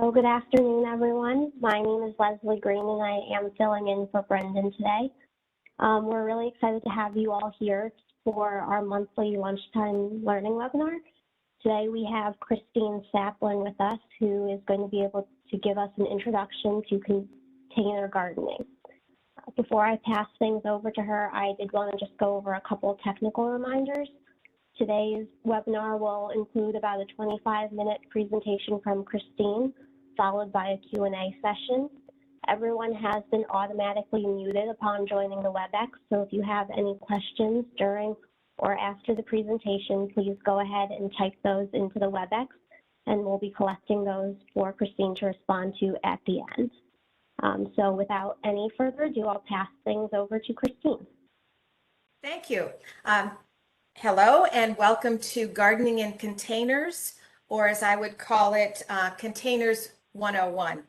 So good afternoon, everyone. My name is Leslie Green, and I am filling in for Brendan today. We're really excited to have you all here for our monthly lunchtime learning webinar. Today we have Christine Saplin with us, who is going to be able to give us an introduction to container gardening. Before I pass things over to her, I did want to just go over a couple of technical reminders. Today's webinar will include about a 25-minute presentation from Christine, followed by a Q&A session. Everyone has been automatically muted upon joining the WebEx, so if you have any questions during or after the presentation, please go ahead and type those into the WebEx, and we'll be collecting those for Christine to respond to at the end. So without any further ado, I'll pass things over to Christine. Thank you. Hello and welcome to Gardening in Containers, or as I would call it, Containers 101.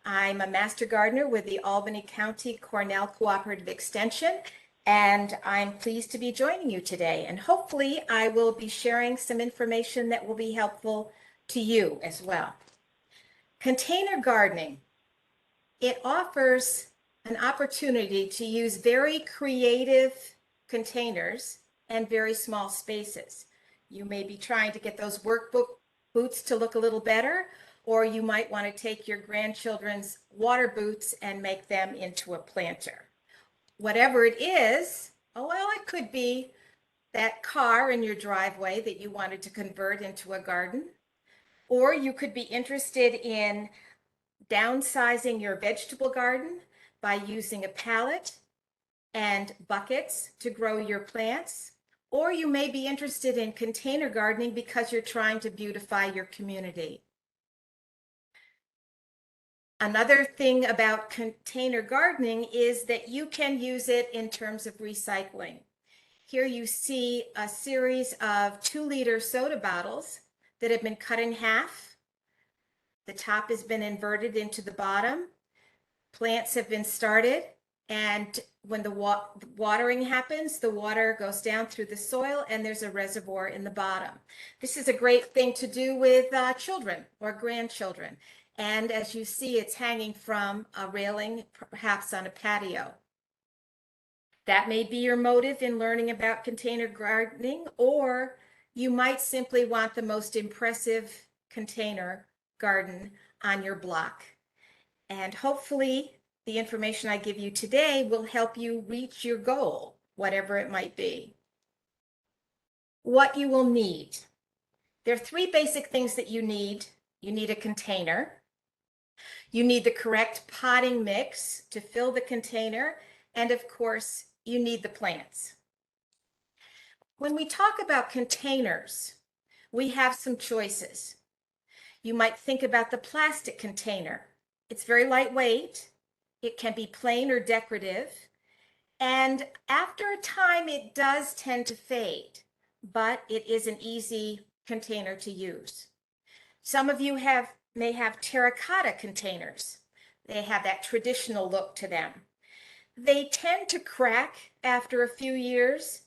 I'm a master gardener with the Albany County Cornell Cooperative Extension, and I'm pleased to be joining you today. And hopefully I will be sharing some information that will be helpful to you as well. Container gardening, it offers an opportunity to use very creative containers and very small spaces. You may be trying to get those workbook boots to look a little better, or you might want to take your grandchildren's water boots and make them into a planter. Whatever it is, well, it could be that car in your driveway that you wanted to convert into a garden, or you could be interested in downsizing your vegetable garden by using a pallet and buckets to grow your plants. Or you may be interested in container gardening because you're trying to beautify your community. Another thing about container gardening is that you can use it in terms of recycling. Here you see a series of 2-liter soda bottles that have been cut in half. The top has been inverted into the bottom. Plants have been started, and when the watering happens, the water goes down through the soil and there's a reservoir in the bottom. This is a great thing to do with children or grandchildren. And as you see, it's hanging from a railing, perhaps on a patio. That may be your motive in learning about container gardening, or you might simply want the most impressive container garden on your block. And hopefully the information I give you today will help you reach your goal, whatever it might be. What you will need. There are 3 basic things that you need. You need a container. You need the correct potting mix to fill the container. And of course, you need the plants. When we talk about containers, we have some choices. You might think about the plastic container. It's very lightweight. It can be plain or decorative. And after a time, it does tend to fade, but it is an easy container to use. Some of you may have terracotta containers. They have that traditional look to them. They tend to crack after a few years,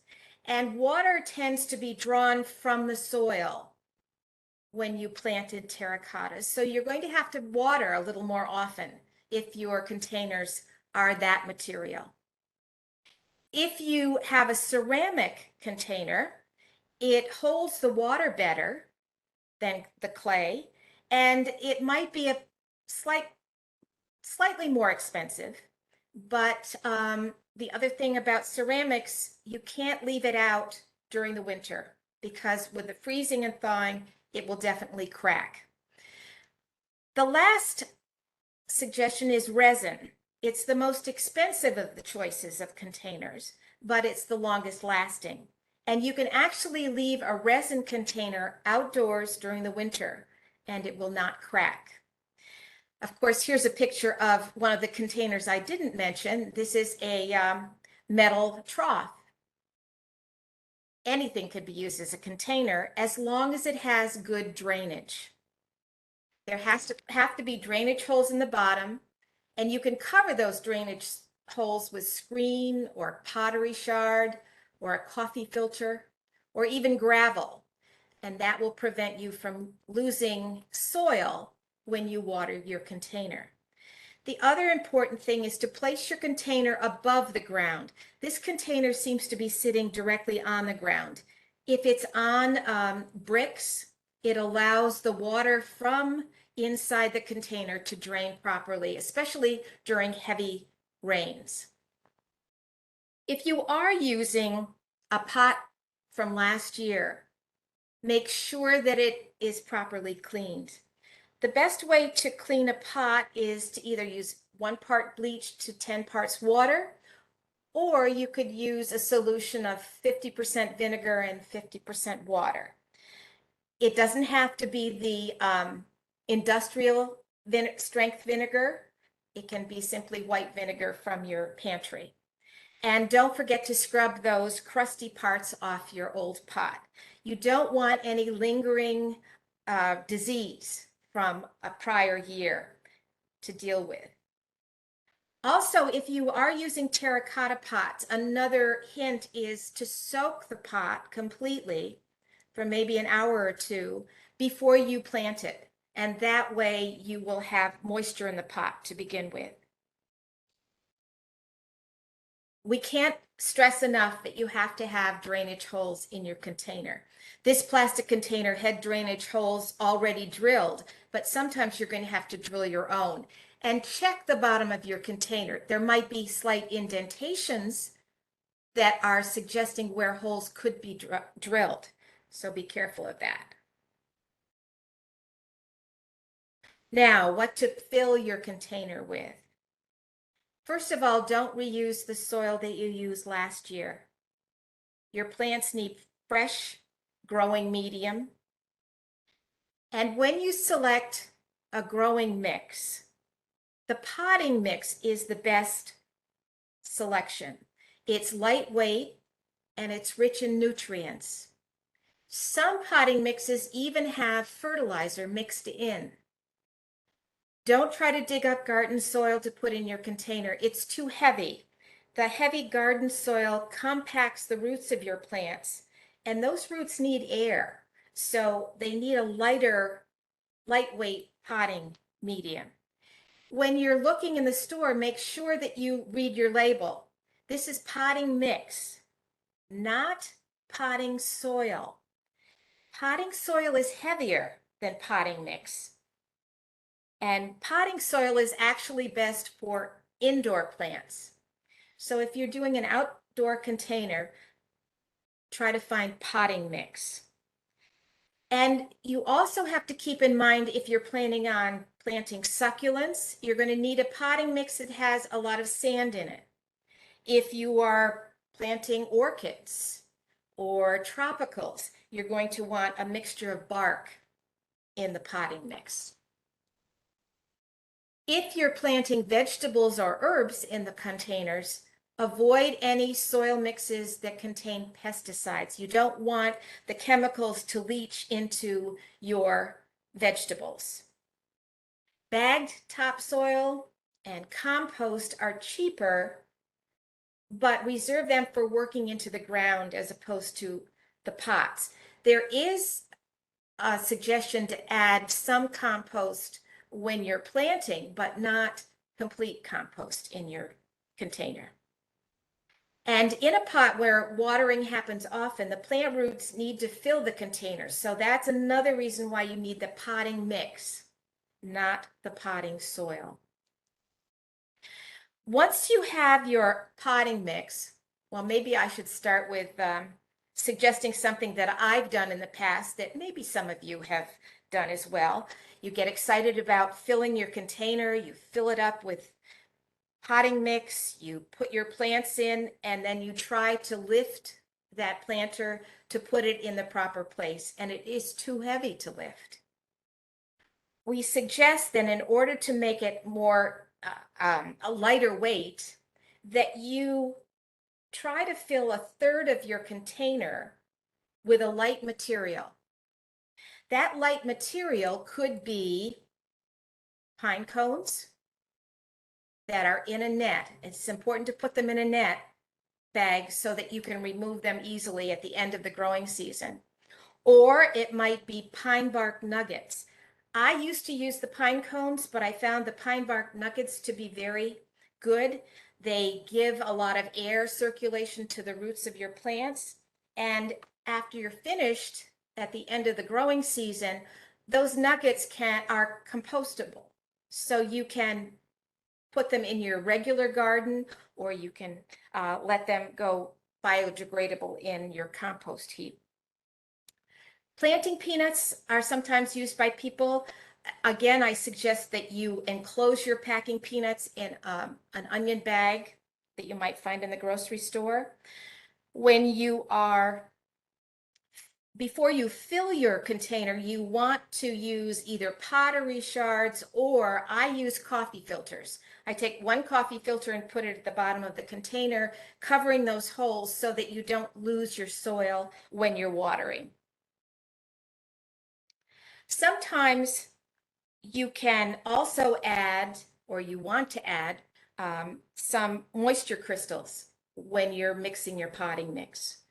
and water tends to be drawn from the soil when you planted terracottas. So you're going to have to water a little more often if your containers are that material. If you have a ceramic container, it holds the water better than the clay, and it might be a slightly more expensive. But the other thing about ceramics, you can't leave it out during the winter because with the freezing and thawing, it will definitely crack. The last suggestion is resin. It's the most expensive of the choices of containers, but it's the longest lasting. And you can actually leave a resin container outdoors during the winter and it will not crack. Of course, here's a picture of one of the containers I didn't mention. This is a metal trough. Anything could be used as a container as long as it has good drainage. There have to be drainage holes in the bottom, and you can cover those drainage holes with screen or pottery shard or a coffee filter or even gravel. And that will prevent you from losing soil when you water your container. The other important thing is to place your container above the ground. This container seems to be sitting directly on the ground. If it's on bricks, it allows the water from inside the container to drain properly, especially during heavy rains. If you are using a pot from last year, make sure that it is properly cleaned. The best way to clean a pot is to either use 1 part bleach to 10 parts water, or you could use a solution of 50% vinegar and 50% water. It doesn't have to be the industrial strength vinegar. It can be simply white vinegar from your pantry. And don't forget to scrub those crusty parts off your old pot. You don't want any lingering disease from a prior year to deal with. Also, if you are using terracotta pots, another hint is to soak the pot completely for maybe an hour or two before you plant it. And that way you will have moisture in the pot to begin with. We can't stress enough that you have to have drainage holes in your container. This plastic container had drainage holes already drilled, but sometimes you're going to have to drill your own. And check the bottom of your container. There might be slight indentations that are suggesting where holes could be drilled. So be careful of that. Now, what to fill your container with. First of all, don't reuse the soil that you used last year. Your plants need fresh growing medium. And when you select a growing mix, the potting mix is the best selection. It's lightweight and it's rich in nutrients. Some potting mixes even have fertilizer mixed in. Don't try to dig up garden soil to put in your container. It's too heavy. The heavy garden soil compacts the roots of your plants, and those roots need air. So they need a lightweight potting medium. When you're looking in the store, make sure that you read your label. This is potting mix, not potting soil. Potting soil is heavier than potting mix. And potting soil is actually best for indoor plants. So if you're doing an outdoor container, try to find potting mix. And you also have to keep in mind, if you're planning on planting succulents, you're going to need a potting mix that has a lot of sand in it. If you are planting orchids or tropicals, you're going to want a mixture of bark in the potting mix. If you're planting vegetables or herbs in the containers, avoid any soil mixes that contain pesticides. You don't want the chemicals to leach into your vegetables. Bagged topsoil and compost are cheaper, but reserve them for working into the ground as opposed to the pots. There is a suggestion to add some compost when you're planting, but not complete compost in your container. And in a pot where watering happens often, the plant roots need to fill the container. So that's another reason why you need the potting mix, not the potting soil. Once you have your potting mix, well, maybe I should start with suggesting something that I've done in the past that maybe some of you have done as well. You get excited about filling your container, you fill it up with potting mix, you put your plants in, and then you try to lift that planter to put it in the proper place, and it is too heavy to lift. We suggest then, in order to make it more a lighter weight, that you try to fill 1/3 of your container with a light material. That light material could be pine cones that are in a net. It's important to put them in a net bag so that you can remove them easily at the end of the growing season. Or it might be pine bark nuggets. I used to use the pine cones, but I found the pine bark nuggets to be very good. They give a lot of air circulation to the roots of your plants. And after you're finished at the end of the growing season, those nuggets are compostable. So you can put them in your regular garden, or you can let them go biodegradable in your compost heap. Planting peanuts are sometimes used by people. Again, I suggest that you enclose your packing peanuts in an onion bag that you might find in the grocery store. Before you fill your container, you want to use either pottery shards, or I use coffee filters. I take one coffee filter and put it at the bottom of the container, covering those holes so that you don't lose your soil when you're watering. Sometimes you can also add, or you want to add, some moisture crystals when you're mixing your potting mix.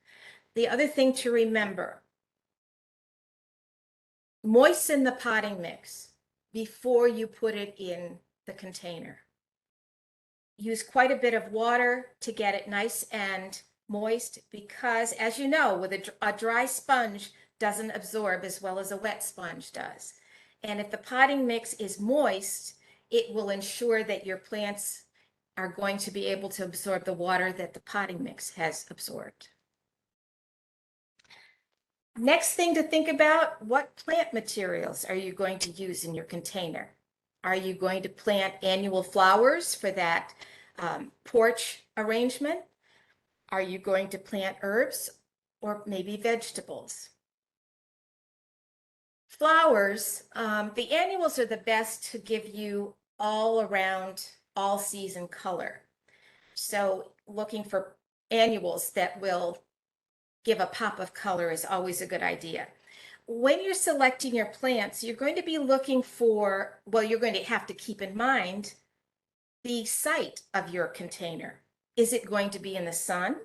The other thing to remember, moisten the potting mix before you put it in the container. Use quite a bit of water to get it nice and moist, because as you know, with a dry sponge doesn't absorb as well as a wet sponge does. And if the potting mix is moist, it will ensure that your plants are going to be able to absorb the water that the potting mix has absorbed. Next thing to think about, what plant materials are you going to use in your container? Are you going to plant annual flowers for that porch arrangement? Are you going to plant herbs or maybe vegetables? Flowers, the annuals are the best to give you all around, all season color. So looking for annuals that will give a pop of color is always a good idea. When you're selecting your plants, you're going to be looking for, well, you're going to have to keep in mind the site of your container. Is it going to be in the sun?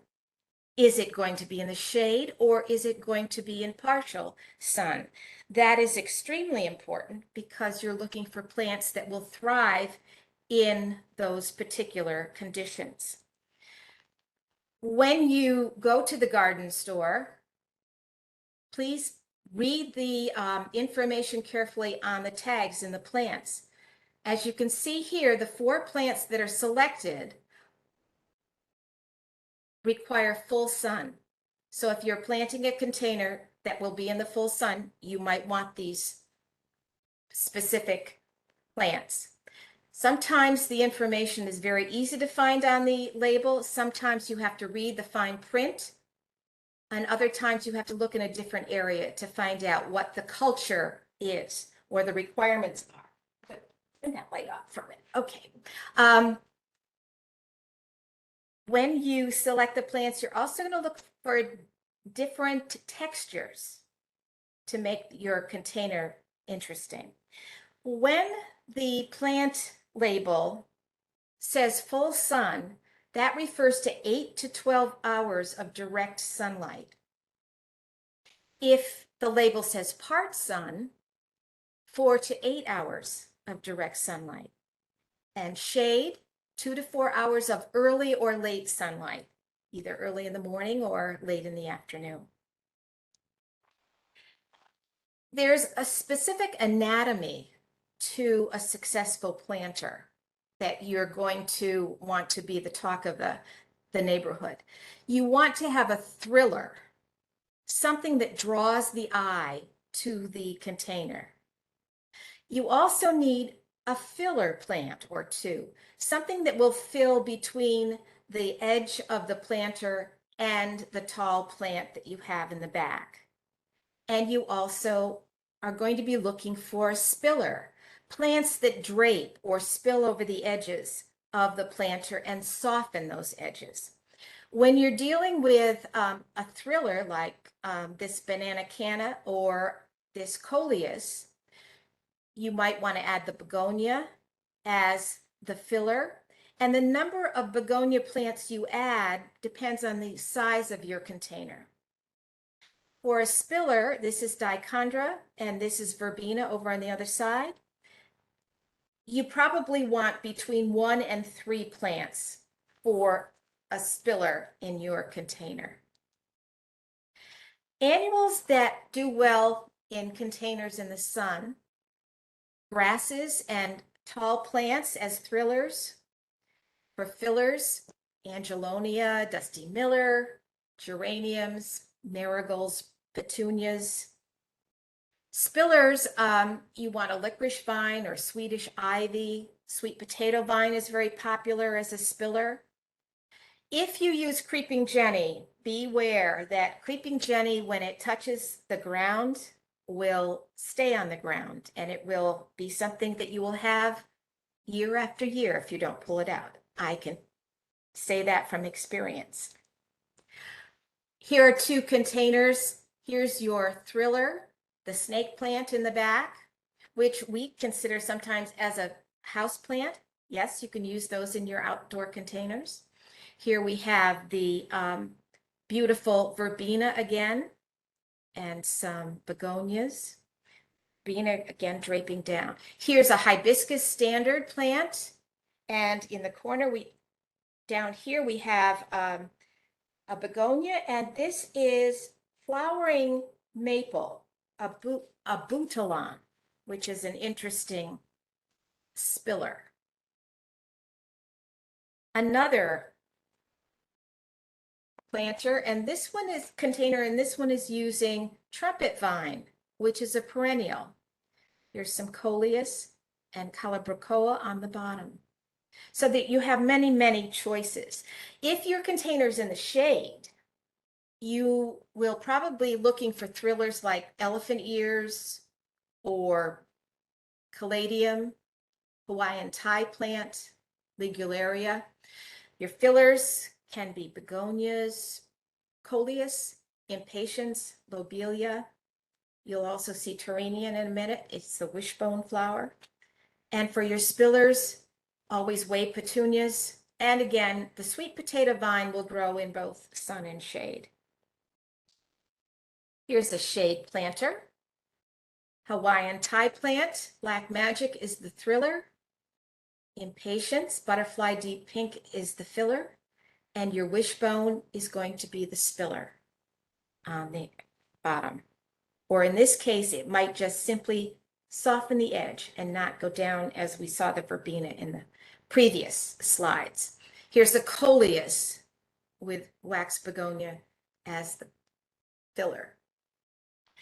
Is it going to be in the shade, or is it going to be in partial sun? That is extremely important because you're looking for plants that will thrive in those particular conditions. When you go to the garden store, please read the information carefully on the tags in the plants. As you can see here, the 4 plants that are selected require full sun. So if you're planting a container that will be in the full sun, you might want these specific plants. Sometimes the information is very easy to find on the label. Sometimes you have to read the fine print, and other times you have to look in a different area to find out what the culture is or the requirements are. Turn that light off for a minute. Okay. When you select the plants, you're also going to look for different textures to make your container interesting. When the plant label says full sun, that refers to 8 to 12 hours of direct sunlight. If the label says part sun, 4 to 8 hours of direct sunlight. And shade, 2 to 4 hours of early or late sunlight, either early in the morning or late in the afternoon. There's a specific anatomy to a successful planter that you're going to want to be the talk of the neighborhood. You want to have a thriller, something that draws the eye to the container. You also need a filler plant or two, something that will fill between the edge of the planter and the tall plant that you have in the back. And you also are going to be looking for a spiller, plants that drape or spill over the edges of the planter and soften those edges. When you're dealing with a thriller like this banana canna or this coleus, you might want to add the begonia as the filler. And the number of begonia plants you add depends on the size of your container. For a spiller, this is dichondra and this is verbena over on the other side. You probably want between 1 and 3 plants for a spiller in your container. Annuals that do well in containers in the sun, grasses and tall plants as thrillers. For fillers, Angelonia, Dusty Miller, geraniums, marigolds, petunias. Spillers, you want a licorice vine or Swedish ivy. Sweet potato vine is very popular as a spiller. If you use creeping Jenny, beware that creeping Jenny, when it touches the ground, will stay on the ground, and it will be something that you will have year after year if you don't pull it out. I can say that from experience. Here are 2 containers. Here's your thriller, the snake plant in the back, which we consider sometimes as a house plant. Yes, you can use those in your outdoor containers. Here we have the beautiful verbena again and some begonias. Verbena again draping down. Here's a hibiscus standard plant, and in the corner down here we have a begonia, and this is flowering maple, a boutilon, which is an interesting spiller. Another planter, and this one is container, and this one is using trumpet vine, which is a perennial. Here's some coleus and calibrachoa on the bottom, so that you have many, many choices. If your container's in the shade, you will probably looking for thrillers like elephant ears or caladium, Hawaiian tie plant, ligularia. Your fillers can be begonias, coleus, impatiens, lobelia. You'll also see Turanian in a minute. It's the wishbone flower. And for your spillers, always wave petunias. And again, the sweet potato vine will grow in both sun and shade. Here's a shade planter. Hawaiian tie plant, Black Magic is the thriller. Impatiens, Butterfly Deep Pink is the filler. And your wishbone is going to be the spiller on the bottom. Or in this case, it might just simply soften the edge and not go down as we saw the verbena in the previous slides. Here's the coleus with wax begonia as the filler.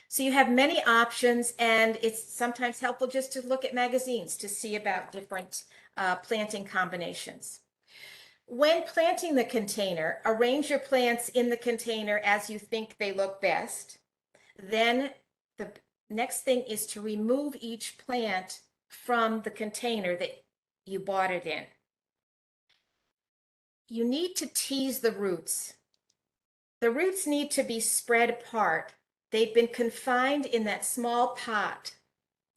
So you have many options, and it's sometimes helpful just to look at magazines to see about different planting combinations. When planting the container, arrange your plants in the container as you think they look best. Then the next thing is to remove each plant from the container that you bought it in. You need to tease the roots. The roots need to be spread apart. They've been confined in that small pot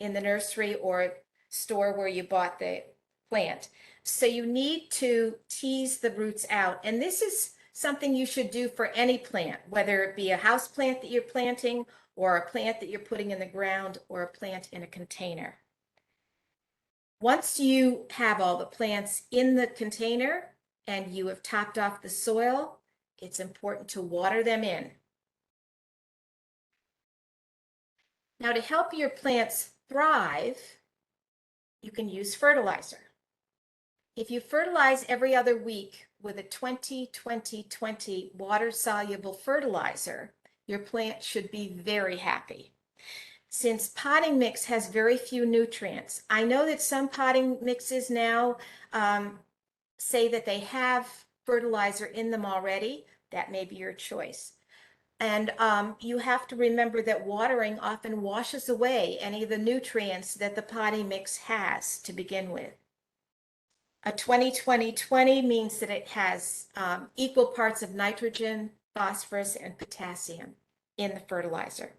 in the nursery or store where you bought the plant. So you need to tease the roots out. And this is something you should do for any plant, whether it be a house plant that you're planting or a plant that you're putting in the ground or a plant in a container. Once you have all the plants in the container and you have topped off the soil, it's important to water them in. Now, to help your plants thrive, you can use fertilizer. If you fertilize every other week with a 20-20-20 water-soluble fertilizer, your plant should be very happy. Since potting mix has very few nutrients, I know that some potting mixes now say that they have fertilizer in them already. That may be your choice. And you have to remember that watering often washes away any of the nutrients that the potting mix has to begin with. A 20-20-20 means that it has equal parts of nitrogen, phosphorus, and potassium in the fertilizer.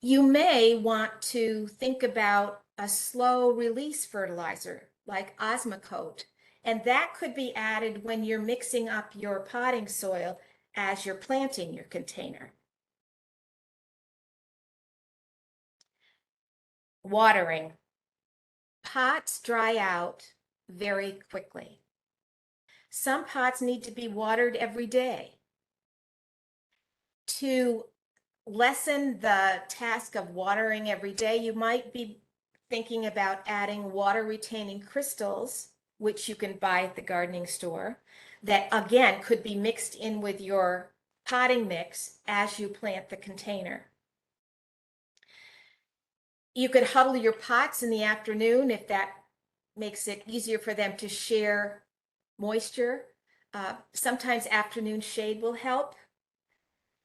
You may want to think about a slow release fertilizer like Osmocote, and that could be added when you're mixing up your potting soil as you're planting your container. Watering. Pots dry out very quickly. Some pots need to be watered every day. To lessen the task of watering every day, you might be thinking about adding water retaining crystals, which you can buy at the gardening store, that again could be mixed in with your potting mix as you plant the container. You could huddle your pots in the afternoon if that makes it easier for them to share moisture. Sometimes afternoon shade will help.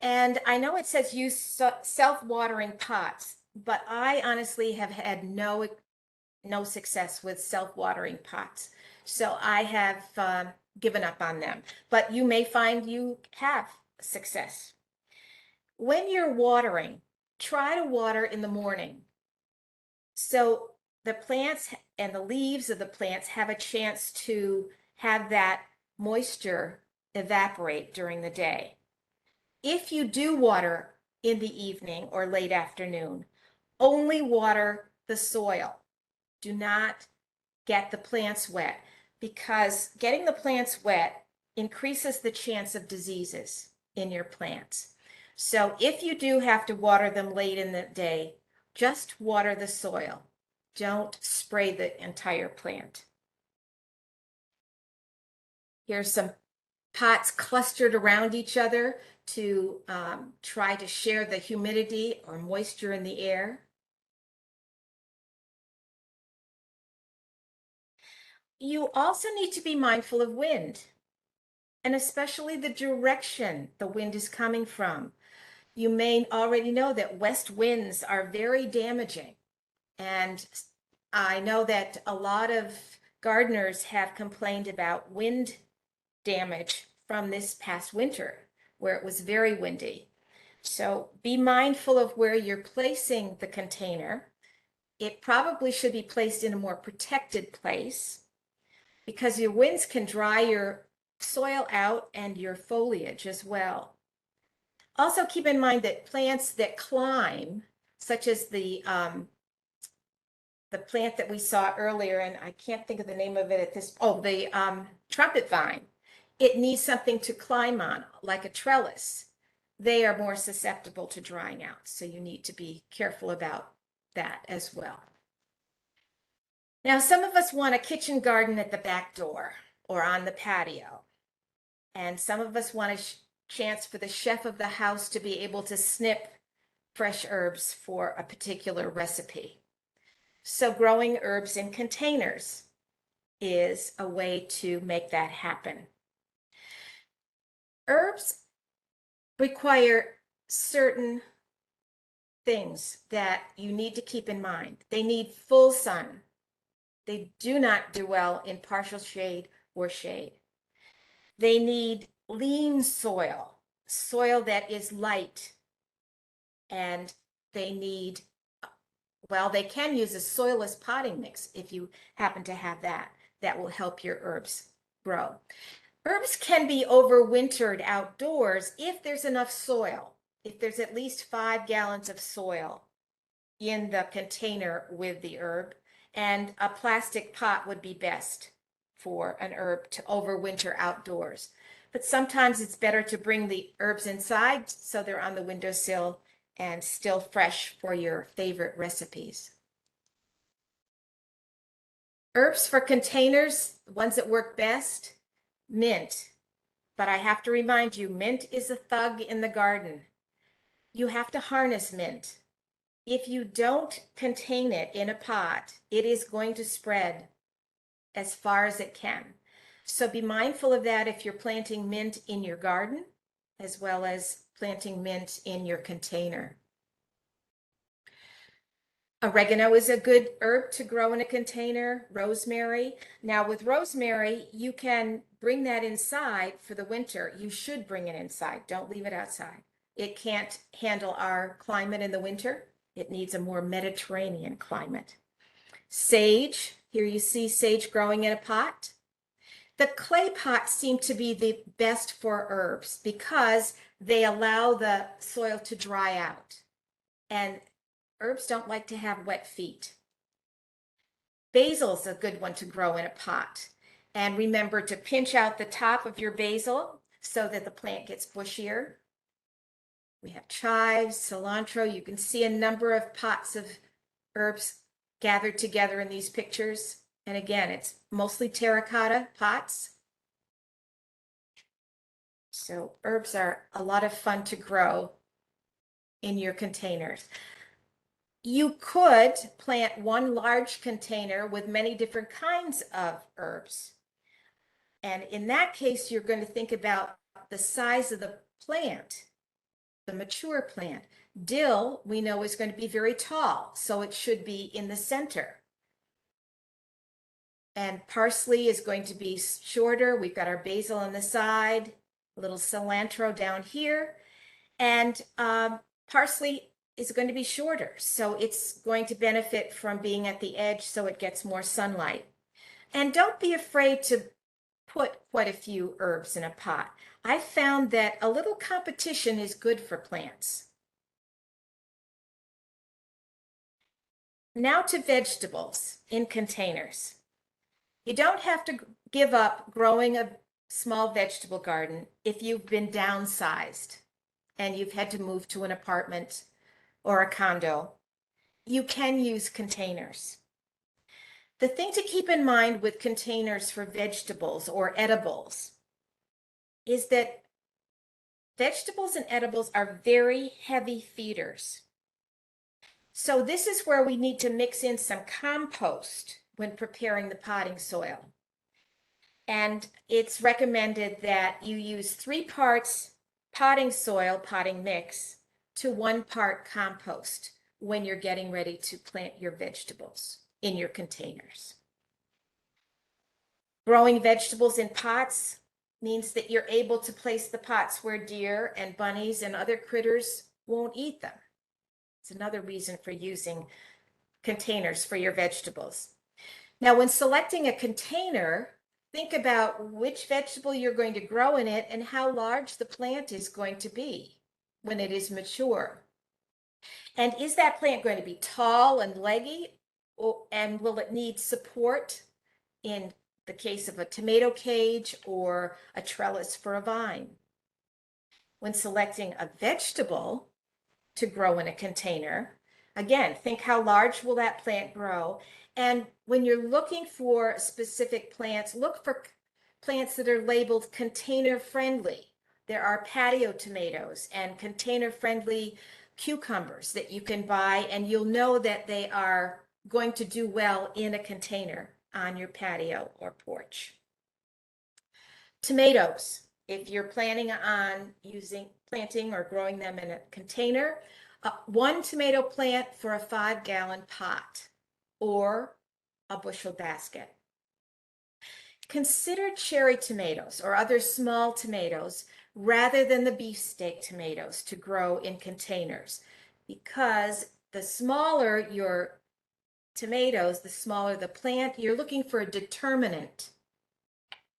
And I know it says use self-watering pots, but I honestly have had no success with self-watering pots. So I have given up on them, but you may find you have success. When you're watering, try to water in the morning. So the plants and the leaves of the plants have a chance to have that moisture evaporate during the day. If you do water in the evening or late afternoon, only water the soil. Do not get the plants wet, because getting the plants wet increases the chance of diseases in your plants. So if you do have to water them late in the day, just water the soil. Don't spray the entire plant. Here's some pots clustered around each other to try to share the humidity or moisture in the air. You also need to be mindful of wind, and especially the direction the wind is coming from. You may already know that west winds are very damaging, and I know that a lot of gardeners have complained about wind damage from this past winter, where it was very windy. So be mindful of where you're placing the container. It probably should be placed in a more protected place, because your winds can dry your soil out and your foliage as well. Also keep in mind that plants that climb, such as the plant that we saw earlier, and I can't think of the name of it at this, the trumpet vine. It needs something to climb on, like a trellis. They are more susceptible to drying out, so you need to be careful about that as well. Now, some of us want a kitchen garden at the back door or on the patio, and some of us want a chance for the chef of the house to be able to snip fresh herbs for a particular recipe. So growing herbs in containers is a way to make that happen. Herbs require certain things that you need to keep in mind. They need full sun. They do not do well in partial shade or shade. They need lean soil, soil that is light, and they need, well, they can use a soilless potting mix if you happen to have that. That will help your herbs grow. Herbs can be overwintered outdoors if there's enough soil, if there's at least 5 gallons of soil in the container with the herb, and a plastic pot would be best for an herb to overwinter outdoors. But sometimes it's better to bring the herbs inside so they're on the windowsill and still fresh for your favorite recipes. Herbs for containers, ones that work best, mint. But I have to remind you, mint is a thug in the garden. You have to harness mint. If you don't contain it in a pot, it is going to spread as far as it can. So be mindful of that if you're planting mint in your garden, as well as planting mint in your container. Oregano is a good herb to grow in a container. Rosemary. Now with rosemary, you can bring that inside for the winter. You should bring it inside. Don't leave it outside. It can't handle our climate in the winter. It needs a more Mediterranean climate. Sage. Here you see sage growing in a pot. The clay pots seem to be the best for herbs because they allow the soil to dry out. And herbs don't like to have wet feet. Basil's a good one to grow in a pot. And remember to pinch out the top of your basil so that the plant gets bushier. We have chives, cilantro. You can see a number of pots of herbs gathered together in these pictures. And again, it's mostly terracotta pots. So herbs are a lot of fun to grow in your containers. You could plant one large container with many different kinds of herbs. And in that case, you're going to think about the size of the plant, the mature plant. Dill, we know, is going to be very tall, so it should be in the center. And parsley is going to be shorter. We've got our basil on the side, a little cilantro down here. And parsley is going to be shorter, so it's going to benefit from being at the edge so it gets more sunlight. And don't be afraid to put quite a few herbs in a pot. I found that a little competition is good for plants. Now to vegetables in containers. You don't have to give up growing a small vegetable garden if you've been downsized and you've had to move to an apartment or a condo. You can use containers. The thing to keep in mind with containers for vegetables or edibles is that vegetables and edibles are very heavy feeders. So this is where we need to mix in some compost when preparing the potting soil. And it's recommended that you use 3 parts potting soil, potting mix, to 1 part compost when you're getting ready to plant your vegetables in your containers. Growing vegetables in pots means that you're able to place the pots where deer and bunnies and other critters won't eat them. It's another reason for using containers for your vegetables. Now, when selecting a container, think about which vegetable you're going to grow in it and how large the plant is going to be when it is mature. And is that plant going to be tall and leggy, and will it need support in the case of a tomato cage or a trellis for a vine? When selecting a vegetable to grow in a container, again, think how large will that plant grow? And when you're looking for specific plants, look for plants that are labeled container friendly. There are patio tomatoes and container friendly cucumbers that you can buy, and you'll know that they are going to do well in a container on your patio or porch. Tomatoes, if you're planning on planting or growing them in a container, 1 tomato plant for a 5-gallon pot or a bushel basket. Consider cherry tomatoes or other small tomatoes rather than the beefsteak tomatoes to grow in containers, because the smaller your tomatoes, the smaller the plant. You're looking for a determinate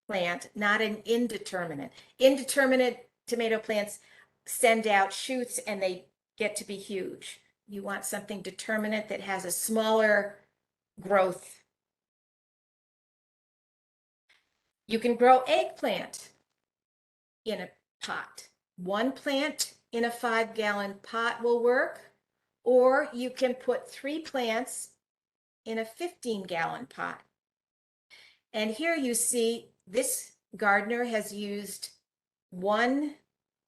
plant, not an indeterminate. Indeterminate tomato plants send out shoots and they get to be huge. You want something determinate that has a smaller growth. You can grow eggplant in a pot. 1 plant in a 5-gallon pot will work, or you can put 3 plants in a 15-gallon pot. And here you see this gardener has used 1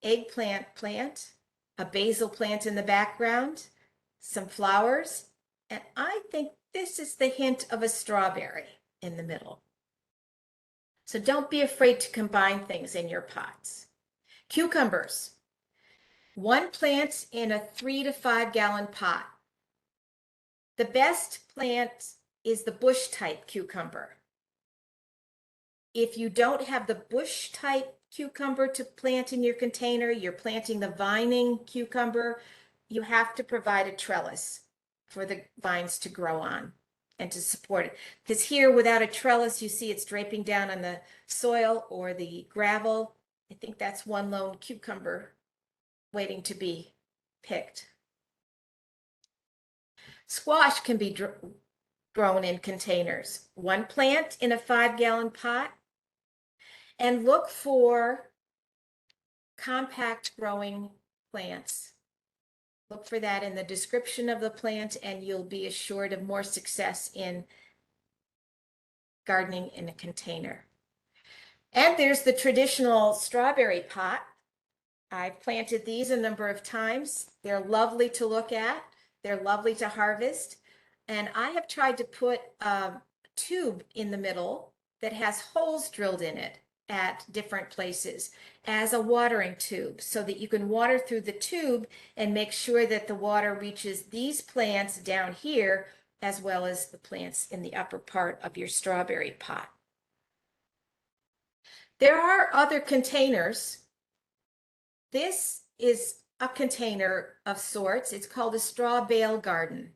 eggplant plant, a basil plant in the background, some flowers, and I think this is the hint of a strawberry in the middle. So don't be afraid to combine things in your pots. Cucumbers, 1 plant in a 3 to 5-gallon pot. The best plant is the bush type cucumber. If you don't have the bush type cucumber to plant in your container, you're planting the vining cucumber, you have to provide a trellis for the vines to grow on. and to support it. Because here, without a trellis, you see it's draping down on the soil or the gravel. I think that's one lone cucumber waiting to be picked. Squash can be grown in containers. One plant in a 5-gallon pot, and look for compact growing plants. Look for that in the description of the plant, and you'll be assured of more success in gardening in a container. And there's the traditional strawberry pot. I've planted these a number of times. They're lovely to look at. They're lovely to harvest. And I have tried to put a tube in the middle that has holes drilled in it at different places as a watering tube, so that you can water through the tube and make sure that the water reaches these plants down here as well as the plants in the upper part of your strawberry pot. There are other containers. This is a container of sorts. It's called a straw bale garden.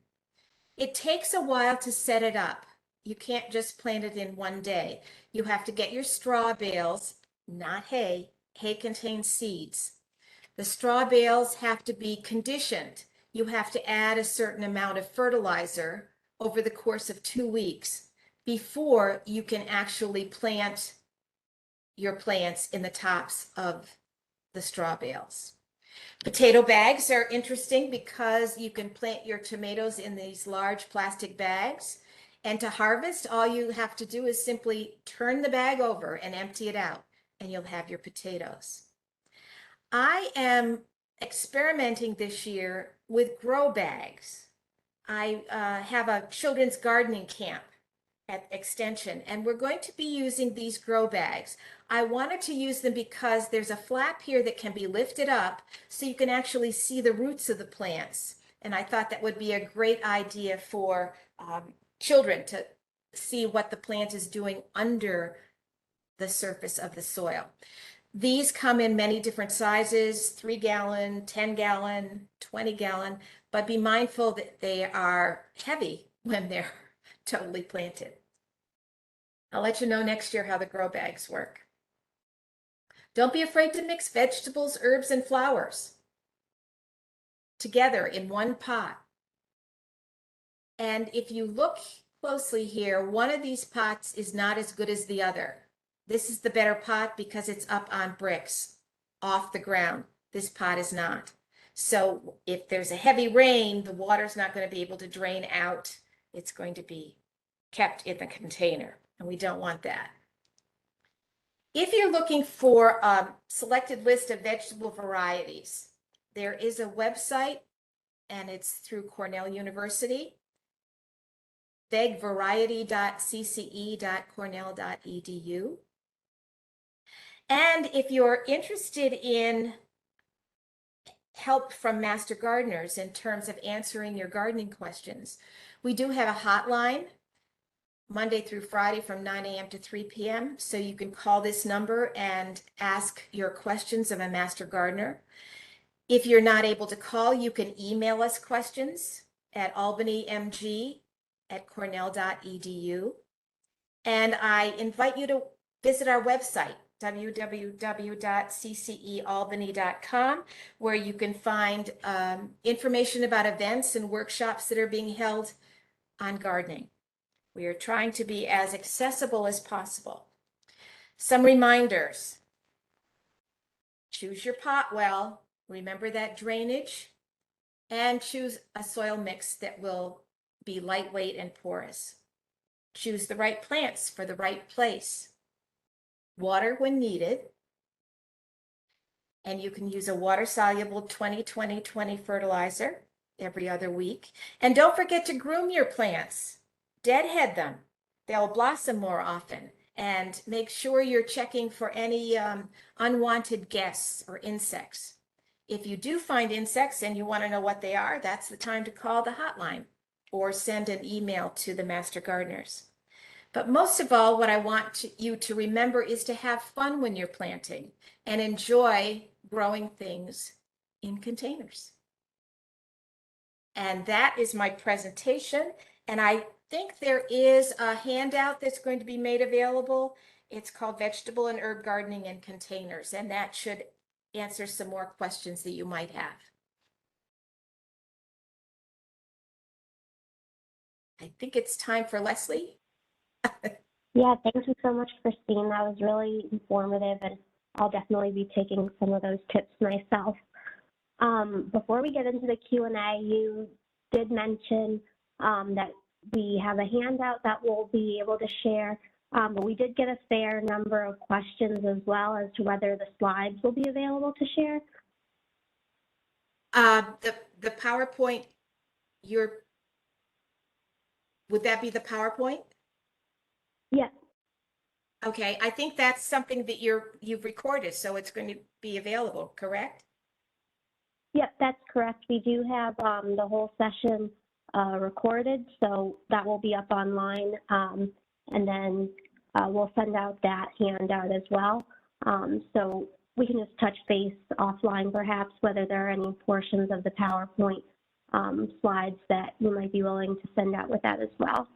It takes a while to set it up. You can't just plant it in one day. You have to get your straw bales, not hay. Hay contains seeds. The straw bales have to be conditioned. You have to add a certain amount of fertilizer over the course of 2 weeks before you can actually plant your plants in the tops of the straw bales. Potato bags are interesting because you can plant your tomatoes in these large plastic bags. And to harvest, all you have to do is simply turn the bag over and empty it out, and you'll have your potatoes. I am experimenting this year with grow bags. I have a children's gardening camp at Extension, and we're going to be using these grow bags. I wanted to use them because there's a flap here that can be lifted up so you can actually see the roots of the plants. And I thought that would be a great idea for children to see what the plant is doing under the surface of the soil. These come in many different sizes, 3-gallon, 10-gallon, 20-gallon, but be mindful that they are heavy when they're totally planted. I'll let you know next year how the grow bags work. Don't be afraid to mix vegetables, herbs, and flowers together in one pot. And if you look closely here, one of these pots is not as good as the other. This is the better pot because it's up on bricks off the ground. This pot is not. So if there's a heavy rain, the water's not going to be able to drain out. It's going to be kept in the container, and we don't want that. If you're looking for a selected list of vegetable varieties, there is a website, and it's through Cornell University, vegvariety.cce.cornell.edu. And if you're interested in help from master gardeners in terms of answering your gardening questions, we do have a hotline Monday through Friday from 9 a.m. to 3 p.m. So you can call this number and ask your questions of a master gardener. If you're not able to call, you can email us questions at albanymg@cornell.edu. And I invite you to visit our website, www.ccealbany.com, where you can find information about events and workshops that are being held on gardening. We are trying to be as accessible as possible. Some reminders. Choose your pot well. Remember that drainage. And choose a soil mix that will be lightweight and porous. Choose the right plants for the right place. Water when needed. And you can use a water-soluble 20-20-20 fertilizer every other week. And don't forget to groom your plants. Deadhead them. They'll blossom more often. And make sure you're checking for any unwanted guests or insects. If you do find insects and you want to know what they are, that's the time to call the hotline or send an email to the master gardeners. But most of all, what I want you to remember is to have fun when you're planting and enjoy growing things in containers. And that is my presentation. And I think there is a handout that's going to be made available. It's called Vegetable and Herb Gardening in Containers, and that should answer some more questions that you might have. I think it's time for Leslie. Yeah, thank you so much, Christine. That was really informative, and I'll definitely be taking some of those tips myself. Before we get into the Q&A, you did mention that we have a handout that we'll be able to share, but we did get a fair number of questions as well as to whether the slides will be available to share. The PowerPoint, would that be the PowerPoint? Yes. Okay, I think that's something that you've recorded, so it's going to be available, correct? Yep, that's correct. We do have the whole session recorded, so that will be up online, and then we'll send out that handout as well. So we can just touch base offline, perhaps, whether there are any portions of the PowerPoint slides that you might be willing to send out with that as well.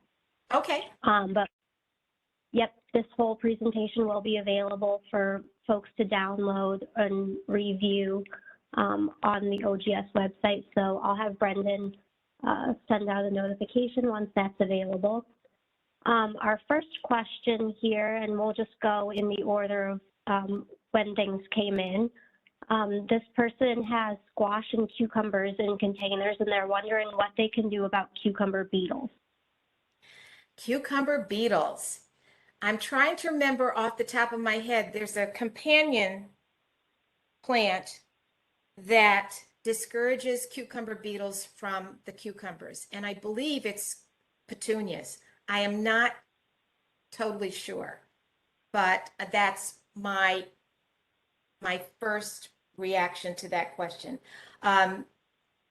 Okay. But yep, this whole presentation will be available for folks to download and review on the OGS website. So I'll have Brendan send out a notification once that's available. Our first question here, and we'll just go in the order of when things came in. This person has squash and cucumbers in containers, and they're wondering what they can do about cucumber beetles. Cucumber beetles. I'm trying to remember off the top of my head, there's a companion plant that discourages cucumber beetles from the cucumbers, and I believe it's petunias. I am not totally sure, but that's my first reaction to that question.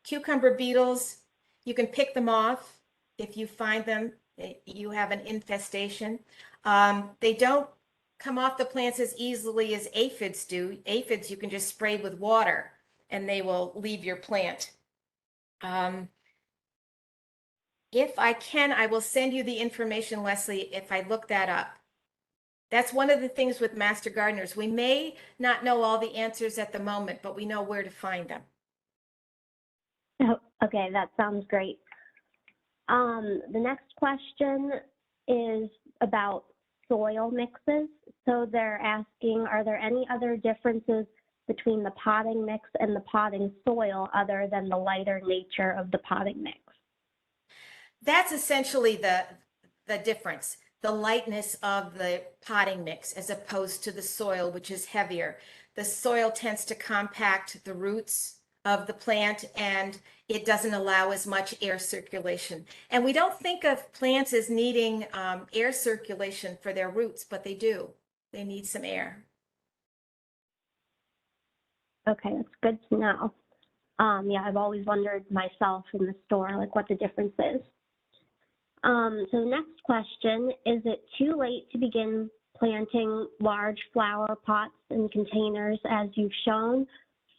Cucumber beetles, you can pick them off if you find them, you have an infestation. They don't come off the plants as easily as aphids do. Aphids, you can just spray with water and they will leave your plant. If I can, I will send you the information, Leslie, if I look that up. That's one of the things with Master Gardeners. We may not know all the answers at the moment, but we know where to find them. Oh, okay, that sounds great. The next question is about soil mixes. So they're asking, are there any other differences between the potting mix and the potting soil other than the lighter nature of the potting mix? That's essentially the difference, the lightness of the potting mix as opposed to the soil, which is heavier. The soil tends to compact the roots of the plant and it doesn't allow as much air circulation. And we don't think of plants as needing air circulation for their roots, but they do. They need some air. Okay, that's good to know. Yeah, I've always wondered myself in the store, like what the difference is. So the next question, is it too late to begin planting large flower pots and containers as you've shown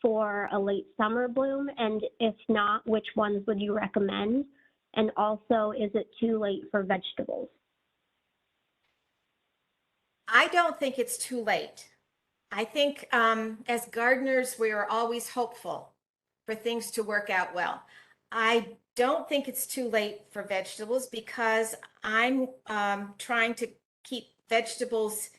for a late summer bloom? And if not, which ones would you recommend? And also, is it too late for vegetables? I don't think it's too late. I think as gardeners, we are always hopeful for things to work out well. I don't think it's too late for vegetables because I'm trying to keep vegetables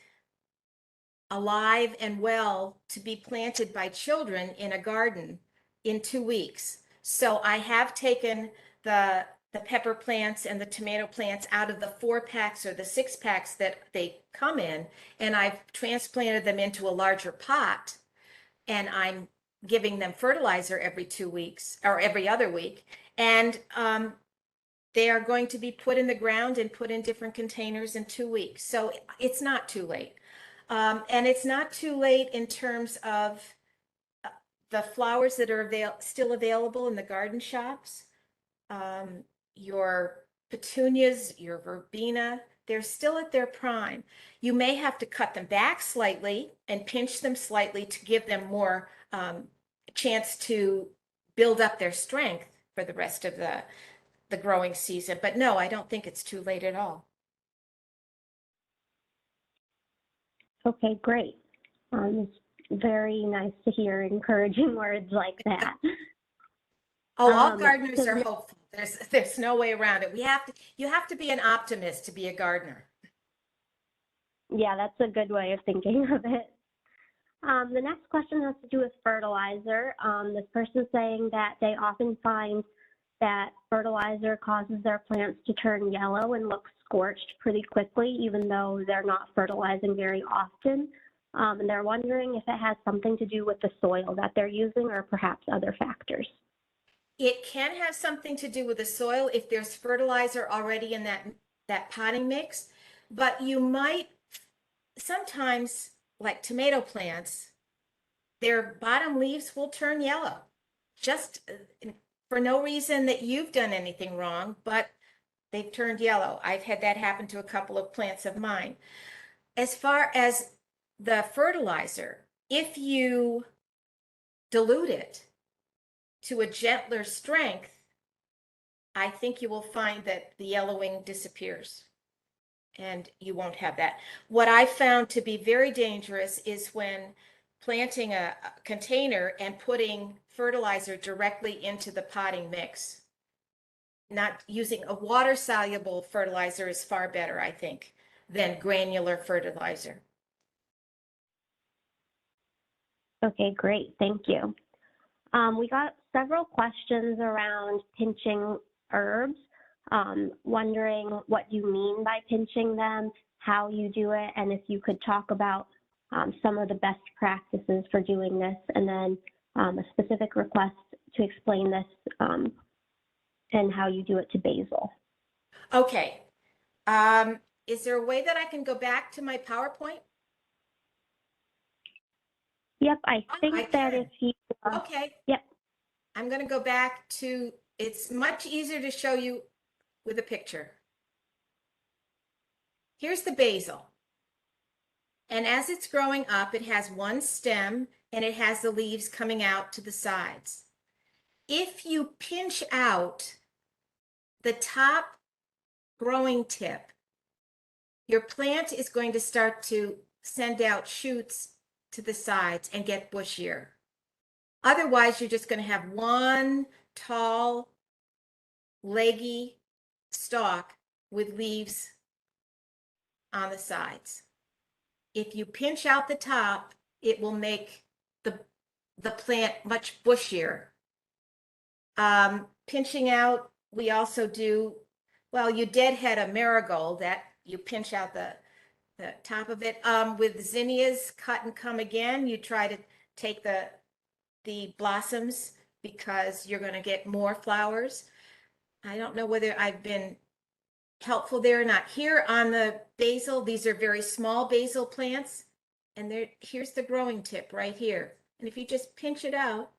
alive and well to be planted by children in a garden in 2 weeks. So I have taken the pepper plants and the tomato plants out of the 4-packs or the 6-packs that they come in, and I've transplanted them into a larger pot, and I'm giving them fertilizer every 2 weeks or every other week. And they are going to be put in the ground and put in different containers in 2 weeks. So it's not too late. And it's not too late in terms of the flowers that are still available in the garden shops. Your petunias, your verbena, they're still at their prime. You may have to cut them back slightly and pinch them slightly to give them more chance to build up their strength for the rest of the growing season. But no, I don't think it's too late at all. Okay, great. It's very nice to hear encouraging words like that. Oh, all gardeners So are hopeful. There's no way around it. You have to be an optimist to be a gardener. yeah, that's a good way of thinking of it. The next question has to do with fertilizer. This person's saying that they often find that fertilizer causes their plants to turn yellow and look scorched pretty quickly, even though they're not fertilizing very often. And they're wondering if it has something to do with the soil that they're using or perhaps other factors. It can have something to do with the soil if there's fertilizer already in that potting mix, but you might sometimes, like tomato plants, their bottom leaves will turn yellow, just for no reason that you've done anything wrong, but they've turned yellow. I've had that happen to a couple of plants of mine. As far as the fertilizer, if you dilute it to a gentler strength, I think you will find that the yellowing disappears and you won't have that. What I found to be very dangerous is when planting a container and putting fertilizer directly into the potting mix. Not using a water-soluble fertilizer is far better, I think, than granular fertilizer. Okay, great. Thank you. We got several questions around pinching herbs, wondering what you mean by pinching them, how you do it, and if you could talk about some of the best practices for doing this, and then a specific request to explain this and how you do it to basil. Okay. Is there a way that I can go back to my PowerPoint? Yep, I think I that can. if you... Okay. Yep. I'm going to go back to, it's much easier to show you with a picture. Here's the basil. And as it's growing up, it has one stem and it has the leaves coming out to the sides. If you pinch out the top growing tip, your plant is going to start to send out shoots to the sides and get bushier. Otherwise, you're just going to have one tall, leggy stalk with leaves on the sides. If you pinch out the top, it will make the plant much bushier. Pinching out, we also do, well, you deadhead a marigold that you pinch out the top of it. With zinnias, cut and come again, you try to take the blossoms because you're going to get more flowers. I don't know whether I've been helpful there or not. Here on the basil, these are very small basil plants, and here's the growing tip right here. And if you just pinch it out,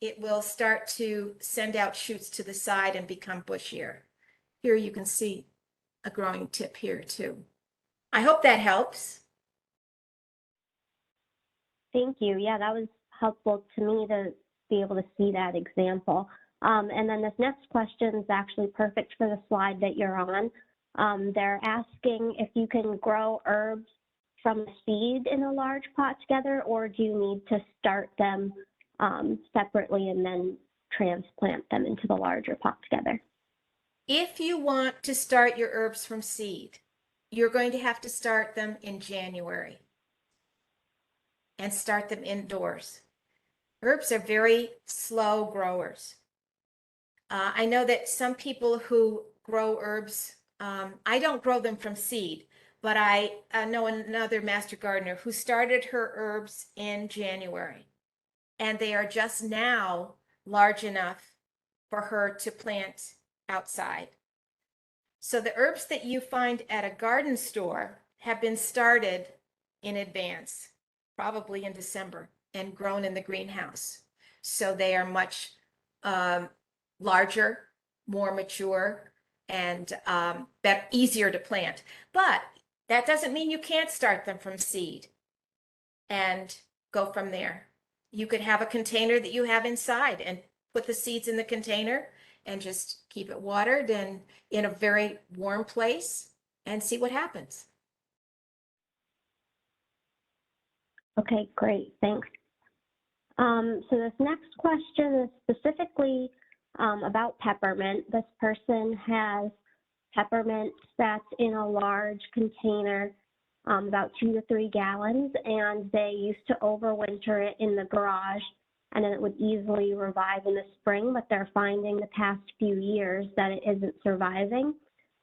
it will start to send out shoots to the side and become bushier. Here you can see a growing tip here too. I hope that helps. Thank you. Yeah, that was helpful to me to be able to see that example. And then this next question is actually perfect for the slide that you're on. They're asking if you can grow herbs from seed in a large pot together, or do you need to start them separately and then transplant them into the larger pot together? If you want to start your herbs from seed, you're going to have to start them in January and start them indoors. Herbs are very slow growers. I know that some people who grow herbs, I don't grow them from seed, but I know another master gardener who started her herbs in January, and they are just now large enough for her to plant outside. So the herbs that you find at a garden store have been started in advance, probably in December, and grown in the greenhouse. So they are much larger, more mature, and easier to plant. But that doesn't mean you can't start them from seed and go from there. You could have a container that you have inside and put the seeds in the container and just keep it watered and in a very warm place and see what happens. Okay, great, thanks. So this next question is specifically about peppermint. This person has peppermint that's in a large container, about 2 to 3 gallons, and they used to overwinter it in the garage, and then it would easily revive in the spring, but they're finding the past few years that it isn't surviving.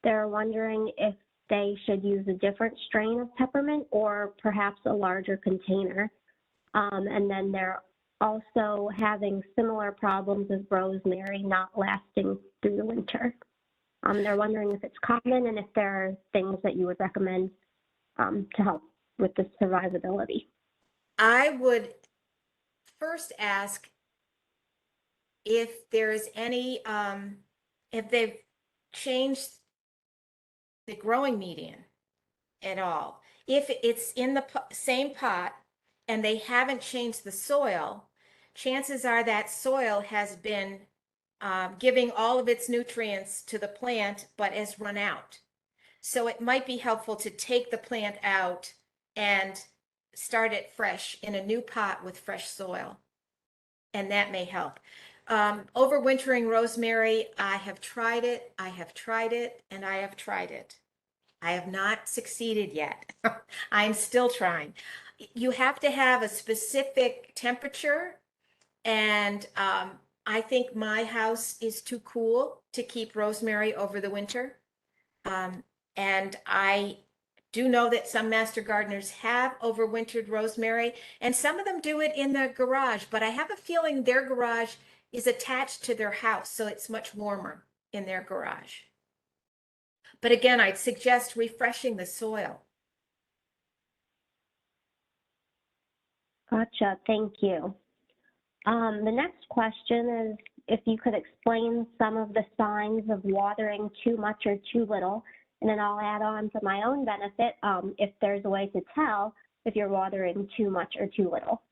They're wondering if they should use a different strain of peppermint or perhaps a larger container. And then they're also having similar problems as rosemary, not lasting through the winter. They're wondering if it's common and if there are things that you would recommend to help with the survivability. I would first ask if there's any, if they've changed the growing medium at all. If it's in the same pot and they haven't changed the soil, chances are that soil has been giving all of its nutrients to the plant, but has run out. So it might be helpful to take the plant out and start it fresh in a new pot with fresh soil. And that may help. Overwintering rosemary, I have tried it, and I have tried it. I have not succeeded yet. I'm still trying. You have to have a specific temperature, and I think my house is too cool to keep rosemary over the winter. And I do know that some master gardeners have overwintered rosemary, and some of them do it in the garage, but I have a feeling their garage is attached to their house, so it's much warmer in their garage. But again, I'd suggest refreshing the soil. Gotcha, thank you. The next question is if you could explain some of the signs of watering too much or too little, and then I'll add on for my own benefit if there's a way to tell if you're watering too much or too little.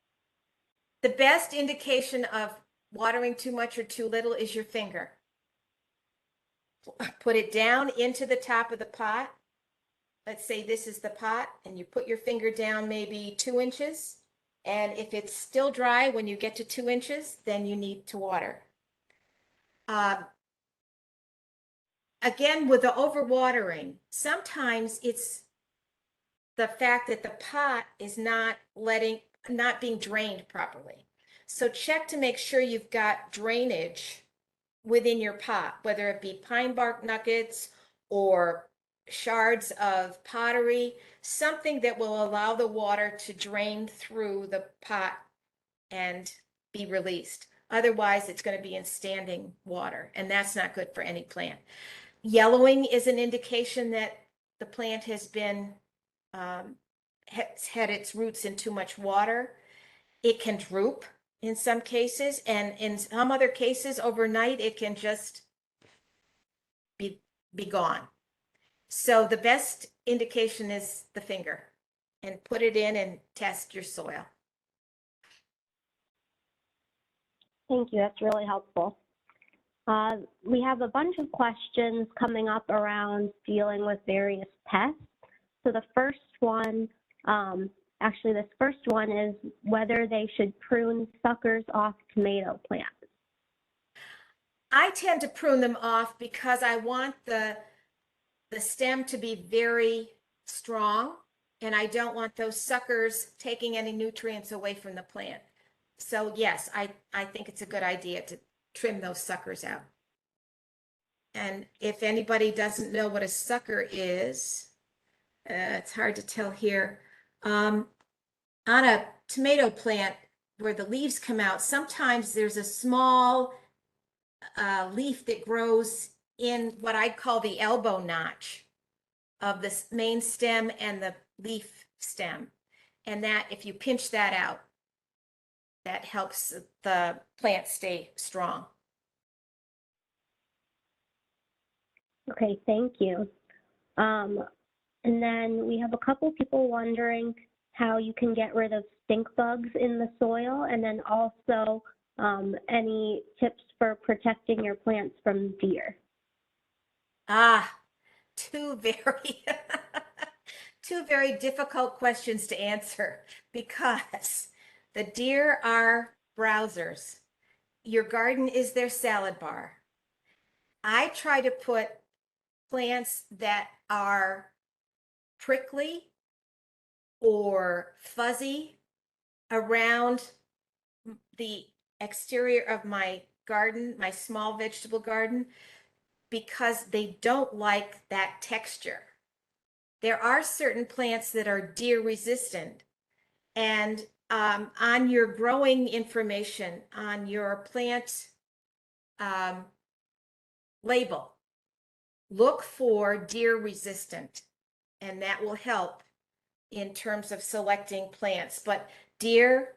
The best indication of watering too much or too little is your finger. Put it down into the top of the pot. Let's say this is the pot, and you put your finger down maybe 2 inches. And if it's still dry when you get to 2 inches, then you need to water. Again, with the overwatering, sometimes it's the fact that the pot is not being drained properly. So check to make sure you've got drainage within your pot, whether it be pine bark nuggets or shards of pottery, something that will allow the water to drain through the pot and be released. Otherwise, it's going to be in standing water, and that's not good for any plant. Yellowing is an indication that the plant has been has had its roots in too much water. It can droop in some cases, and in some other cases, overnight, it can just be gone. So the best indication is the finger, and put it in and test your soil. Thank you, that's really helpful. We have a bunch of questions coming up around dealing with various pests. So the first one, actually this first one is whether they should prune suckers off tomato plants. I tend to prune them off because I want the stem to be very strong, and I don't want those suckers taking any nutrients away from the plant. So yes, I think it's a good idea to trim those suckers out. And if anybody doesn't know what a sucker is, it's hard to tell here. On a tomato plant where the leaves come out, sometimes there's a small leaf that grows in what I'd call the elbow notch of the main stem and the leaf stem. And that, if you pinch that out, that helps the plant stay strong. Okay, thank you. And then we have a couple people wondering how you can get rid of stink bugs in the soil, and then also Any tips for protecting your plants from deer? Ah, two very, two very difficult questions to answer because the deer are browsers. Your garden is their salad bar. I try to put plants that are prickly or fuzzy around the exterior of my garden, my small vegetable garden, because they don't like that texture. There are certain plants that are deer resistant, and on your growing information on your plant um, label, look for deer resistant, and that will help in terms of selecting plants. But deer,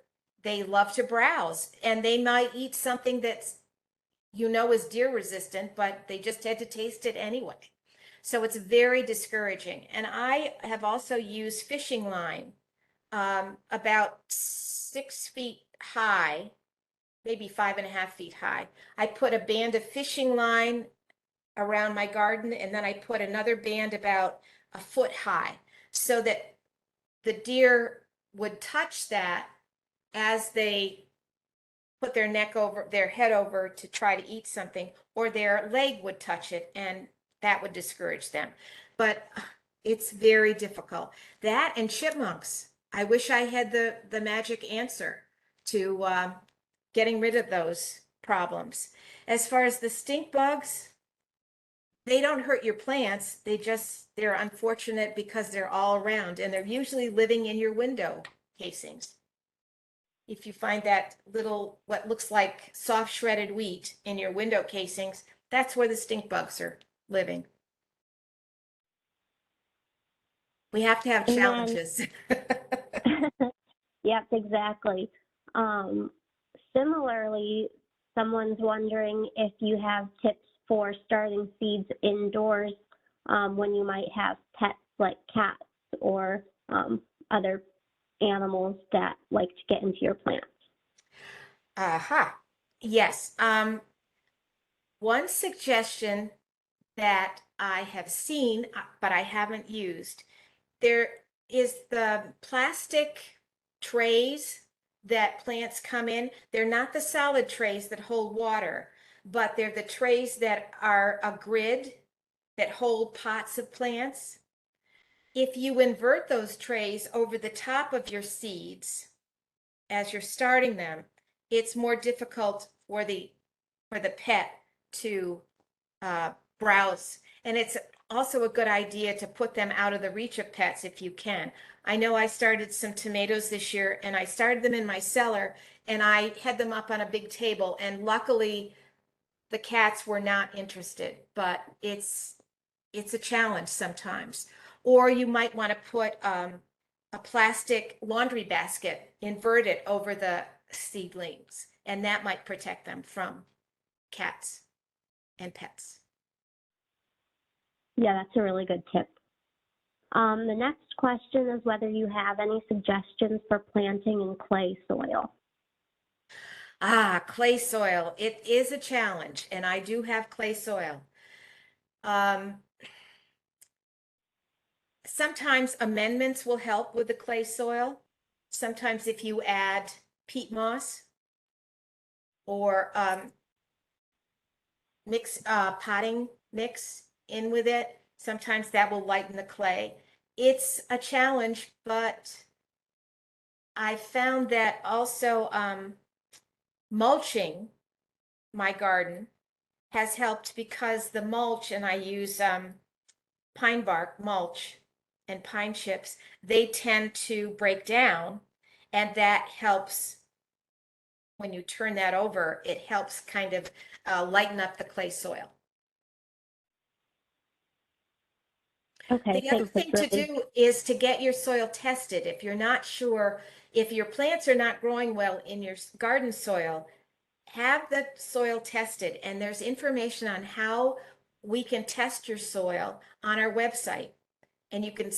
they love to browse, and they might eat something that's is deer resistant, but they just had to taste it anyway. So it's very discouraging. And I have also used fishing line about 6 feet high, maybe 5.5 feet high. I put a band of fishing line around my garden, and then I put another band about a foot high so that the deer would touch that as they put their head over to try to eat something, or their leg would touch it, and that would discourage them. But it's very difficult. That and chipmunks. I wish I had the magic answer to getting rid of those problems. As far as the stink bugs, they don't hurt your plants. They're unfortunate because they're all around, and they're usually living in your window casings. If you find that little, what looks like soft shredded wheat in your window casings, that's where the stink bugs are living. We have to have And challenges. yep, exactly. Um, Similarly, someone's wondering if you have tips for starting seeds indoors when you might have pets like cats or other animals that like to get into your plants. Aha. Yes. One suggestion that I have seen, but I haven't used, there is the plastic trays that plants come in. They're not the solid trays that hold water, but they're the trays that are a grid that hold pots of plants. If you invert those trays over the top of your seeds as you're starting them, it's more difficult for the pet to browse. And it's also a good idea to put them out of the reach of pets if you can. I know I started some tomatoes this year, and I started them in my cellar, and I had them up on a big table, and luckily the cats were not interested, but it's a challenge sometimes. Or you might want to put a plastic laundry basket, invert it over the seedlings, and that might protect them from cats and pets. Yeah, that's a really good tip. The next question is whether you have any suggestions for planting in clay soil. Clay soil. It is a challenge, and I do have clay soil. Sometimes amendments will help with the clay soil. Sometimes if you add peat moss or potting mix in with it, sometimes that will lighten the clay. It's a challenge, but I found that also mulching my garden has helped because the mulch, and I use pine bark mulch and pine chips, they tend to break down, and that helps. When you turn that over, it helps kind of lighten up the clay soil. Okay, The other thanks. thing to do is to get your soil tested. If you're not sure, if your plants are not growing well in your garden soil, have the soil tested. And there's information on how we can test your soil on our website. And you can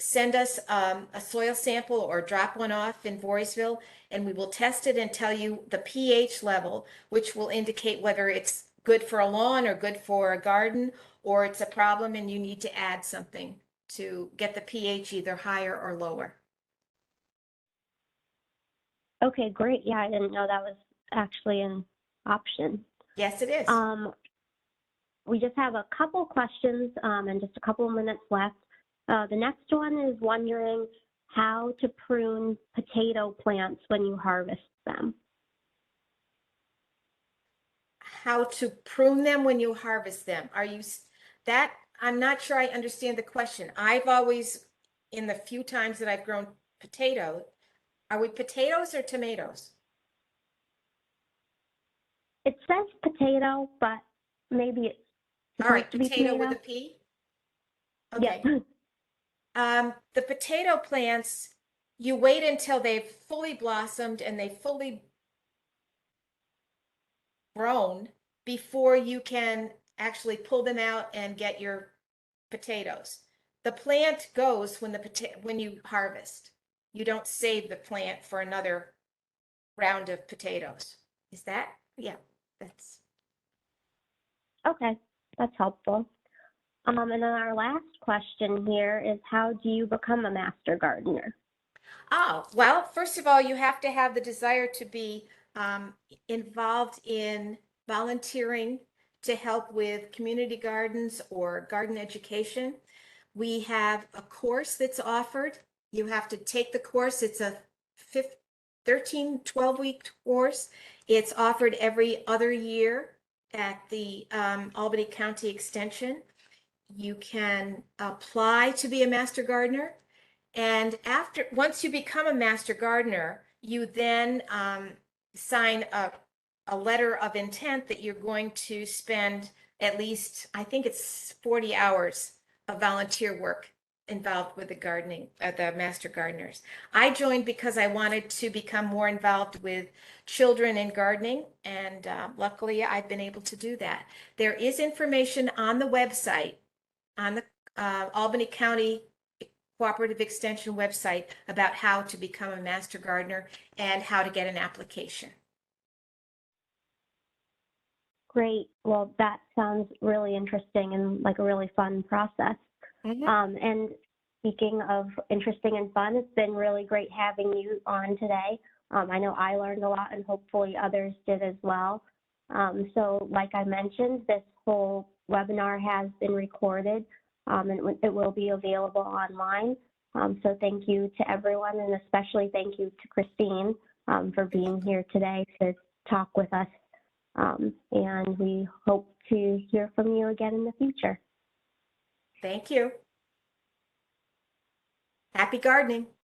send us a soil sample or drop one off in Voorheesville, and we will test it and tell you the pH level, which will indicate whether it's good for a lawn or good for a garden, or it's a problem and you need to add something to get the pH either higher or lower. Okay, great. Yeah, I didn't know that was actually an option. Yes, it is. We just have a couple questions and just a couple of minutes left. The next one is wondering how to prune potato plants when you harvest them. How to prune them when you harvest them. That, I'm not sure I understand the question. I've always, in the few times that I've grown potato, are we potatoes or tomatoes? It says potato, but maybe it's All right, supposed to be potato with a tomato. P? Yeah. Okay. The potato plants, you wait until they've fully blossomed and they've fully grown before you can actually pull them out and get your potatoes. The plant goes when you harvest. You don't save the plant for another round of potatoes. Is that? Yeah, that's. Okay, that's helpful. And then our last question here is how do you become a master gardener? Oh, well, first of all, you have to have the desire to be involved in volunteering to help with community gardens or garden education. We have a course that's offered. You have to take the course. It's a 13, 12-week course. It's offered every other year at the Albany County Extension. You can apply to be a master gardener. And once you become a master gardener, you then sign a letter of intent that you're going to spend at least, I think it's 40 hours of volunteer work involved with the master gardeners. I joined because I wanted to become more involved with children in gardening, and luckily I've been able to do that. There is information on the website, on the Albany County Cooperative Extension website about how to become a master gardener and how to get an application. Great. Well, that sounds really interesting and like a really fun process. And speaking of interesting and fun, it's been really great having you on today. I know I learned a lot and hopefully others did as well. So like I mentioned, this whole webinar has been recorded and it will be available online. So thank you to everyone, and especially thank you to Christine for being here today to talk with us. And we hope to hear from you again in the future. Thank you. Happy gardening.